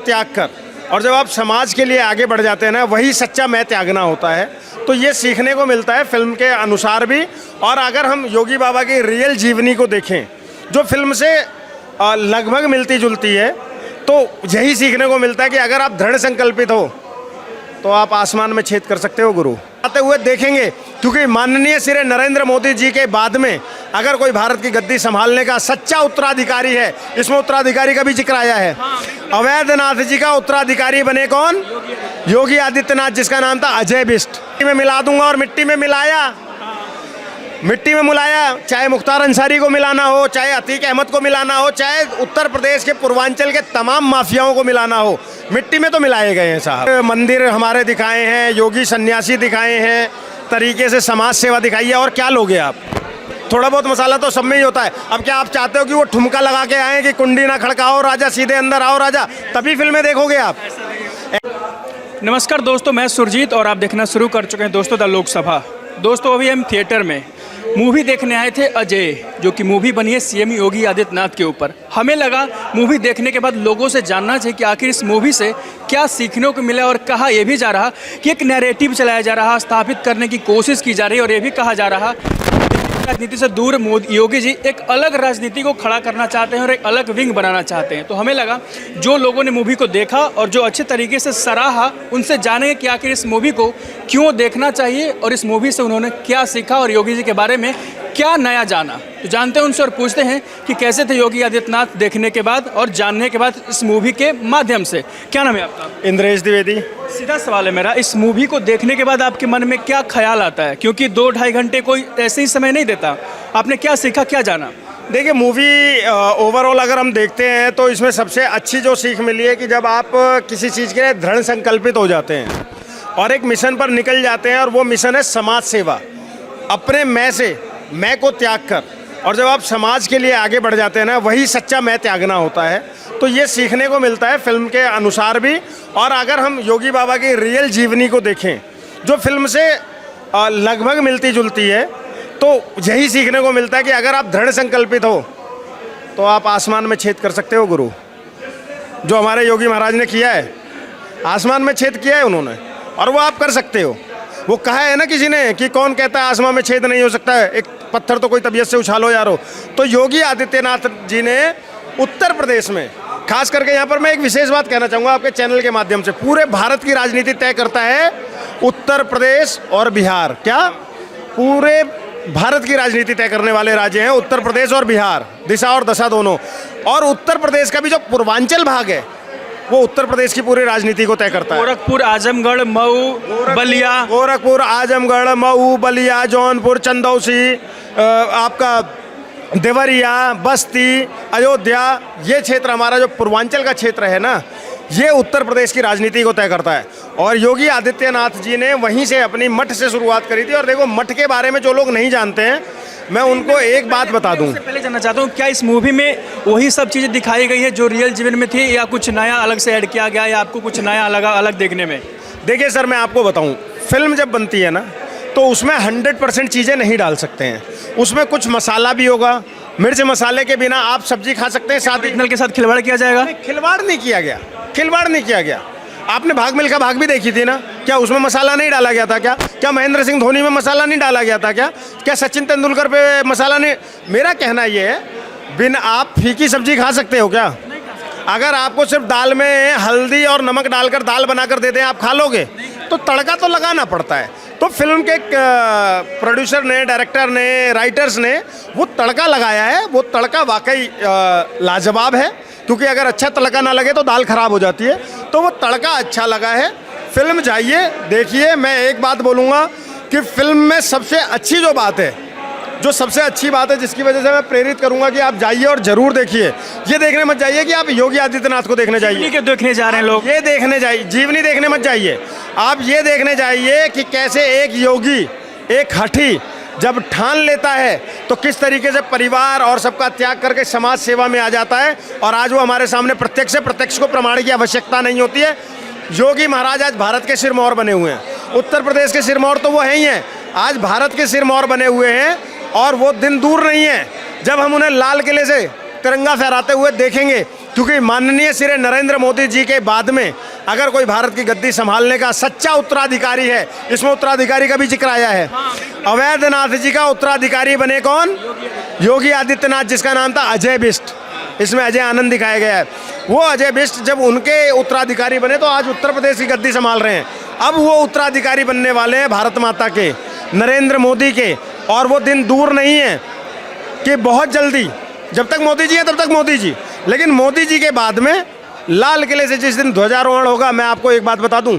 त्याग कर और जब आप समाज के लिए आगे बढ़ जाते हैं ना, वही सच्चा मैं त्यागना होता है। तो ये सीखने को मिलता है फिल्म के अनुसार भी। और अगर हम योगी बाबा की रियल जीवनी को देखें, जो फिल्म से लगभग मिलती जुलती है, तो यही सीखने को मिलता है कि अगर आप दृढ़ संकल्पित हो तो आप आसमान में छेद कर सकते हो गुरु। आते हुए देखेंगे, क्योंकि माननीय श्री नरेंद्र मोदी जी के बाद में अगर कोई भारत की गद्दी संभालने का सच्चा उत्तराधिकारी है, इसमें उत्तराधिकारी का भी जिक्र आया है। अवैधनाथ जी का उत्तराधिकारी बने कौन? योगी आदित्यनाथ, जिसका नाम था अजय बिष्ट। मिट्टी में मिला दूंगा और मिट्टी में मिलाया, मिट्टी में मिलाया। चाहे मुख्तार अंसारी को मिलाना हो, चाहे अतीक अहमद को मिलाना हो, चाहे उत्तर प्रदेश के पूर्वांचल के तमाम माफियाओं को मिलाना हो, मिट्टी में तो मिलाए गए हैं साहब। मंदिर हमारे दिखाए हैं, योगी सन्यासी दिखाए हैं, तरीके से समाज सेवा दिखाई है। और क्या लोगे आप? थोड़ा बहुत मसाला तो सब में ही होता है। अब क्या आप चाहते हो कि वो ठुमका लगा के आए कि कुंडी ना खड़काओ राजा, सीधे अंदर आओ राजा, तभी फिल्में देखोगे आप? नमस्कार दोस्तों, मैं सुरजीत और आप देखना शुरू कर चुके हैं दोस्तों द लोकसभा। दोस्तों अभी हम थिएटर में मूवी देखने आए थे अजय, जो कि मूवी बनी है सीएम योगी आदित्यनाथ के ऊपर। हमें लगा मूवी देखने के बाद लोगों से जानना चाहिए कि आखिर इस मूवी से क्या सीखने को मिला। और कहा यह भी जा रहा कि एक नैरेटिव चलाया जा रहा, स्थापित करने की कोशिश की जा रही है। और ये भी कहा जा रहा राजनीति से दूर योगी जी एक अलग राजनीति को खड़ा करना चाहते हैं और एक अलग विंग बनाना चाहते हैं। तो हमें लगा जो लोगों ने मूवी को देखा और जो अच्छे तरीके से सराहा, उनसे जानेंगे कि आखिर इस मूवी को क्यों देखना चाहिए और इस मूवी से उन्होंने क्या सीखा और योगी जी के बारे में क्या नया जाना। तो जानते हैं उनसे और पूछते हैं कि कैसे थे योगी आदित्यनाथ देखने के बाद और जानने के बाद इस मूवी के माध्यम से। क्या नाम है आपका? इंद्रेश द्विवेदी। सीधा सवाल है मेरा, इस मूवी को देखने के बाद आपके मन में क्या ख्याल आता है? क्योंकि 2-2.5 घंटे कोई ऐसे ही समय नहीं देता। आपने क्या सीखा, क्या जाना? देखिए, मूवी ओवरऑल अगर हम देखते हैं तो इसमें सबसे अच्छी जो सीख मिली है कि जब आप किसी चीज़ के लिए दृढ़ संकल्पित हो जाते हैं और एक मिशन पर निकल जाते हैं, और वो मिशन है समाज सेवा, अपने मैं को त्याग कर, और जब आप समाज के लिए आगे बढ़ जाते हैं ना, वही सच्चा मैं त्यागना होता है। तो ये सीखने को मिलता है फिल्म के अनुसार भी। और अगर हम योगी बाबा की रियल जीवनी को देखें, जो फिल्म से लगभग मिलती जुलती है, तो यही सीखने को मिलता है कि अगर आप दृढ़ संकल्पित हो तो आप आसमान में छेद कर सकते हो गुरु। जो हमारे योगी महाराज ने किया है, आसमान में छेद किया है उन्होंने, और वो आप कर सकते हो। वो कहा है ना किसी ने कि कौन कहता है आसमान में छेद नहीं हो सकता है, एक पत्थर तो कोई तबीयत से उछालो यारो। तो योगी आदित्यनाथ जी ने उत्तर प्रदेश में, खास करके यहाँ पर मैं एक विशेष बात कहना चाहूँगा आपके चैनल के माध्यम से, पूरे भारत की राजनीति तय करता है उत्तर प्रदेश और बिहार। क्या? पूरे भारत की राजनीति तय करने वाले राज्य हैं उत्तर प्रदेश और बिहार, दिशा और दशा दोनों। और उत्तर प्रदेश का भी जो पूर्वांचल भाग है, वो उत्तर प्रदेश की पूरी राजनीति को तय करता है। गोरखपुर, आजमगढ़, मऊ, बलिया। गोरखपुर, आजमगढ़, मऊ, बलिया, जौनपुर, चंदौसी, आपका देवरिया, बस्ती, अयोध्या, ये क्षेत्र हमारा जो पूर्वांचल का क्षेत्र है ना, ये उत्तर प्रदेश की राजनीति को तय करता है। और योगी आदित्यनाथ जी ने वहीं से अपनी मठ से शुरुआत करी थी। और देखो, मठ के बारे में जो लोग नहीं जानते हैं, मैं उनको एक बात बता दूं। पहले जानना चाहता हूँ, क्या इस मूवी में वही सब चीज़ें दिखाई गई है जो रियल जीवन में थी, या कुछ नया अलग से ऐड किया गया, या आपको कुछ नया अलग देखने में? देखिए सर, मैं आपको बताऊं, फिल्म जब बनती है ना, तो उसमें 100% चीज़ें नहीं डाल सकते हैं। उसमें कुछ मसाला भी होगा, मिर्च मसाले के बिना आप सब्जी खा सकते हैं। साथ ओरिजिनल के साथ खिलवाड़ किया जाएगा? खिलवाड़ नहीं किया गया, खिलवाड़ नहीं किया गया। आपने भाग मिल्खा भाग भी देखी थी ना, क्या उसमें मसाला नहीं डाला गया था? क्या महेंद्र सिंह धोनी में मसाला नहीं डाला गया था? क्या सचिन तेंदुलकर पे मसाला नहीं? मेरा कहना ये है, बिन आप फीकी सब्जी खा सकते हो क्या? अगर आपको सिर्फ दाल में हल्दी और नमक डालकर दाल बनाकर दे दें, आप खा लोगे? तो तड़का तो लगाना पड़ता है। तो फिल्म के प्रोड्यूसर ने, डायरेक्टर ने, राइटर्स ने वो तड़का लगाया है। वो तड़का वाकई लाजवाब है, क्योंकि अगर अच्छा तड़का ना लगे तो दाल खराब हो जाती है। तो वो तड़का अच्छा लगा है। फिल्म जाइए, देखिए। मैं एक बात बोलूँगा कि फिल्म में सबसे अच्छी जो बात है, जो सबसे अच्छी बात है, जिसकी वजह से मैं प्रेरित करूंगा कि आप जाइए और जरूर देखिए। ये देखने मत जाइए कि आप योगी आदित्यनाथ को देखने जाइए, क्या देखने जा रहे हैं लोग। ये देखने जाइए, जीवनी देखने मत जाइए। आप ये देखने जाइए कि कैसे एक योगी, एक हठी जब ठान लेता है तो किस तरीके से परिवार और सबका त्याग करके समाज सेवा में आ जाता है। और आज वो हमारे सामने प्रत्यक्ष को प्रमाण की आवश्यकता नहीं होती है। योगी महाराज आज भारत के सिरमौर बने हुए हैं। उत्तर प्रदेश के सिरमौर तो वो हैं ही हैं, आज भारत के सिरमौर बने हुए हैं। और वो दिन दूर नहीं है जब हम उन्हें लाल किले से तिरंगा फहराते हुए देखेंगे। क्योंकि माननीय श्री नरेंद्र मोदी जी के बाद में अगर कोई भारत की गद्दी संभालने का सच्चा उत्तराधिकारी है, इसमें उत्तराधिकारी का भी जिक्र आया है। अवैधनाथ जी का उत्तराधिकारी बने कौन? योगी आदित्यनाथ, जिसका नाम था अजय बिष्ट। इसमें अजय आनंद दिखाया गया है। वो अजय बिष्ट जब उनके उत्तराधिकारी बने तो आज उत्तर प्रदेश की गद्दी संभाल रहे हैं। अब वो उत्तराधिकारी बनने वाले हैं भारत माता के, नरेंद्र मोदी के, और वो दिन दूर नहीं है कि बहुत जल्दी, जब तक मोदी जी हैं तब तक मोदी जी, लेकिन मोदी जी के बाद में लाल किले से जिस दिन ध्वजारोहण होगा, मैं आपको एक बात बता दूं,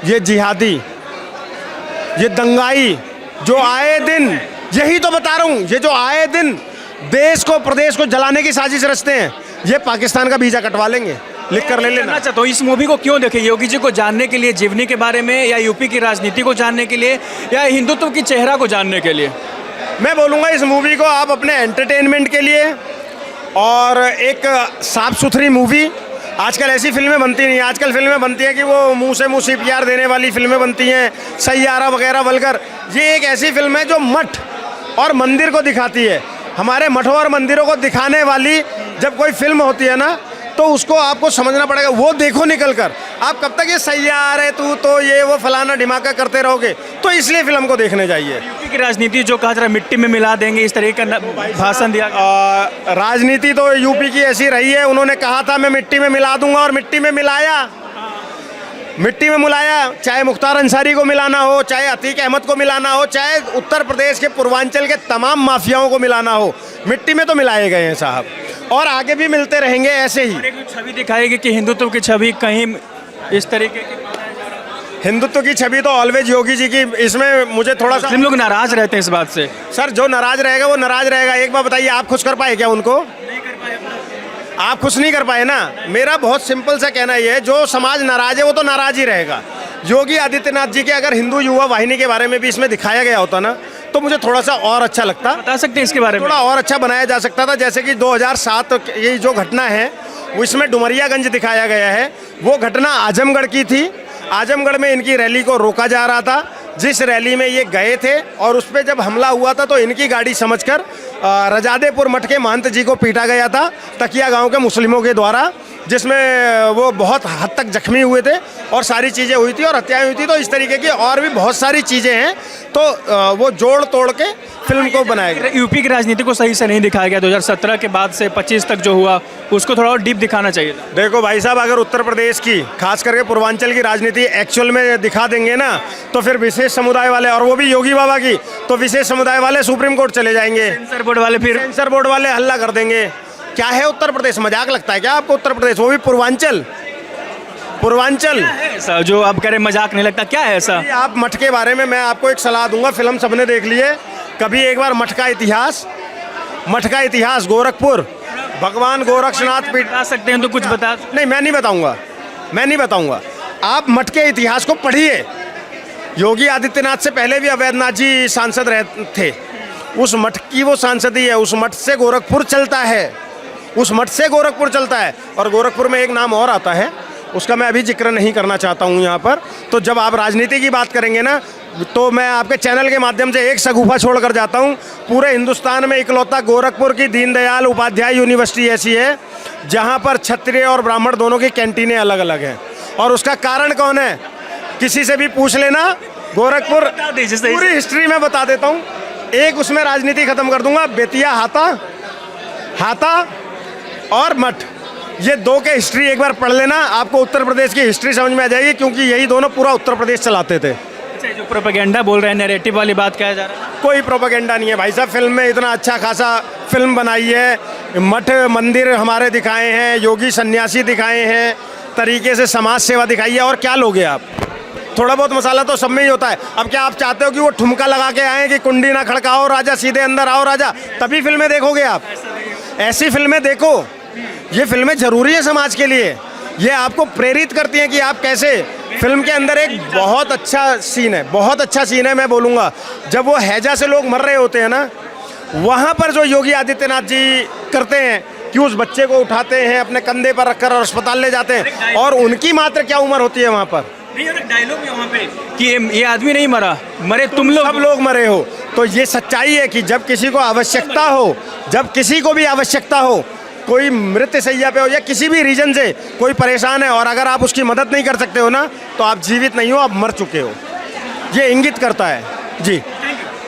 ये जिहादी, ये दंगाई जो आए दिन, यही तो बता रहा हूं, ये जो आए दिन देश को, प्रदेश को जलाने की साजिश रचते हैं, ये पाकिस्तान का वीजा कटवा लेंगे, लिख कर ले लेना। चाहता हूँ इस मूवी को क्यों देखें? योगी जी को जानने के लिए, जीवनी के बारे में, या यूपी की राजनीति को जानने के लिए, या हिंदुत्व की चेहरा को जानने के लिए? मैं बोलूँगा इस मूवी को आप अपने एंटरटेनमेंट के लिए, और एक साफ सुथरी मूवी, आजकल ऐसी फिल्में बनती नहीं, आजकल फिल्में बनती हैं कि वो मुंह से मुंह सीपीआर देने वाली फिल्में बनती हैं, सैयारा वगैरह वलगर। ये एक ऐसी फिल्म है जो मठ और मंदिर को दिखाती है। हमारे मठों और मंदिरों को दिखाने वाली जब कोई फिल्म होती है ना, तो उसको आपको समझना पड़ेगा, वो देखो निकल कर। आप कब तक ये सैयार है तू तो ये वो फलाना ढिमाका करते रहोगे? तो इसलिए फिल्म को देखने जाइए। यूपी की राजनीति जो कहा जा रहा है मिट्टी में मिला देंगे, इस तरह का भाषण दिया। राजनीति तो यूपी की ऐसी रही है, उन्होंने कहा था मैं मिट्टी में मिला दूंगा, और मिट्टी में मिलाया, मिट्टी में मिलाया। चाहे मुख्तार अंसारी को मिलाना हो, चाहे अतीक अहमद को मिलाना हो, चाहे उत्तर प्रदेश के पूर्वांचल के तमाम माफियाओं को मिलाना हो, मिट्टी में तो मिलाए गए हैं साहब, और आगे भी मिलते रहेंगे ऐसे ही। एक छवि दिखाएगी कि हिंदुत्व की छवि कहीं इस तरीके की, हिंदुत्व की छवि तो ऑलवेज योगी जी की। इसमें मुझे थोड़ा सा, हम लोग नाराज रहते हैं इस बात से। सर जो नाराज रहेगा वो नाराज रहेगा। एक बार बताइए, आप खुश कर पाए क्या उनको? नहीं कर पाए। आप खुश नहीं कर पाए ना। मेरा बहुत सिंपल सा कहना ये है, जो समाज नाराज है वो तो नाराज ही रहेगा। योगी आदित्यनाथ जी के अगर हिंदू युवा वाहिनी के बारे में भी इसमें दिखाया गया होता ना, तो मुझे थोड़ा सा और अच्छा लगता। बता सकते हैं इसके बारे में? थोड़ा और अच्छा बनाया जा सकता था। जैसे कि 2007 ये जो घटना है वो इसमें डुमरियागंज दिखाया गया है। वो घटना आजमगढ़ की थी। आजमगढ़ में इनकी रैली को रोका जा रहा था, जिस रैली में ये गए थे, और उस पर जब हमला हुआ था तो इनकी गाड़ी समझकर रजादेपुर मठ के महंत जी को पीटा गया था तकिया गांव के मुस्लिमों के द्वारा, जिसमें वो बहुत हद तक जख्मी हुए थे और सारी चीज़ें हुई थी और हत्याएं हुई थी। तो इस तरीके की और भी बहुत सारी चीज़ें हैं, तो वो जोड़ तोड़ के फिल्म को बनाया गया। यूपी की राजनीति को सही से नहीं दिखाया गया। 2017 के बाद से 25 तक जो हुआ उसको थोड़ा और डीप दिखाना चाहिए था। देखो भाई साहब, अगर उत्तर प्रदेश की, खास करके पूर्वांचल की राजनीति एक्चुअल में दिखा देंगे ना, तो फिर विशेष समुदाय वाले, और वो भी योगी बाबा की, तो विशेष समुदाय वाले सुप्रीम कोर्ट चले जाएंगे, सेंसर बोर्ड वाले, फिर सेंसर बोर्ड वाले हल्ला कर देंगे। क्या है उत्तर प्रदेश? मजाक लगता है क्या आपको उत्तर प्रदेश? वो भी पूर्वांचल। पूर्वांचल ऐसा जो आप कह रहे मजाक नहीं लगता, क्या है ऐसा? आप मठ के बारे में मैं आपको एक सलाह दूंगा, फिल्म सबने देख ली है, कभी एक बार मठ का इतिहास गोरखपुर, भगवान गोरक्षनाथ पीठ। बता सकते हैं तो कुछ बता। नहीं, मैं नहीं बताऊंगा। आप मठ के इतिहास को पढ़िए। योगी आदित्यनाथ से पहले भी अवैधनाथ जी सांसद रहे थे। उस मठ की वो सांसदी है, उस मठ से गोरखपुर चलता है, उस मठ से गोरखपुर चलता है। और गोरखपुर में एक नाम और आता है, उसका मैं अभी जिक्र नहीं करना चाहता हूँ यहाँ पर। तो जब आप राजनीति की बात करेंगे ना, तो मैं आपके चैनल के माध्यम से एक शगुफा छोड़ कर जाता हूँ। पूरे हिंदुस्तान में इकलौता गोरखपुर की दीनदयाल उपाध्याय यूनिवर्सिटी ऐसी है जहाँ पर क्षत्रिय और ब्राह्मण दोनों की कैंटीनें अलग अलग हैं। और उसका कारण कौन है? किसी से भी पूछ लेना। गोरखपुर पूरी हिस्ट्री में बता देता हूँ, एक उसमें राजनीति खत्म कर दूंगा। बेतिया हाता और मठ, ये दो के हिस्ट्री एक बार पढ़ लेना, आपको उत्तर प्रदेश की हिस्ट्री समझ में आ जाएगी, क्योंकि यही दोनों पूरा उत्तर प्रदेश चलाते थे। अच्छा, जो प्रोपेगेंडा बोल रहे हैं, नैरेटिव वाली बात कहा जा रहा है, कोई प्रोपेगेंडा नहीं है भाई साहब। फिल्म में इतना अच्छा खासा फिल्म बनाई है, मठ मंदिर हमारे दिखाए हैं, योगी सन्यासी दिखाए हैं, तरीके से समाज सेवा दिखाई है। और क्या लोगे आप? थोड़ा बहुत मसाला तो सब में ही होता है। अब क्या आप चाहते हो कि वो ठुमका लगा के आए कि कुंडी ना खड़काओ राजा, सीधे अंदर आओ राजा, तभी फिल्में देखोगे आप? ऐसी फिल्में देखो, ये फिल्में जरूरी है समाज के लिए। ये आपको प्रेरित करती हैं कि आप कैसे। फिल्म के अंदर एक बहुत अच्छा सीन है, मैं बोलूँगा, जब वो हैजा से लोग मर रहे होते हैं ना, वहाँ पर जो योगी आदित्यनाथ जी करते हैं कि उस बच्चे को उठाते हैं अपने कंधे पर रखकर और अस्पताल ले जाते हैं, और उनकी मात्र क्या उम्र होती है वहाँ पर? नहीं, डायलॉग है वहाँ पे कि ये आदमी नहीं मरा, मरे तुम लोग, सब लोग मरे हो। तो ये सच्चाई है कि जब किसी को आवश्यकता हो, जब किसी को भी आवश्यकता हो, कोई मृत्युशैया पे हो या किसी भी रीजन से कोई परेशान है और अगर आप उसकी मदद नहीं कर सकते हो ना, तो आप जीवित नहीं हो, आप मर चुके हो। ये इंगित करता है जी।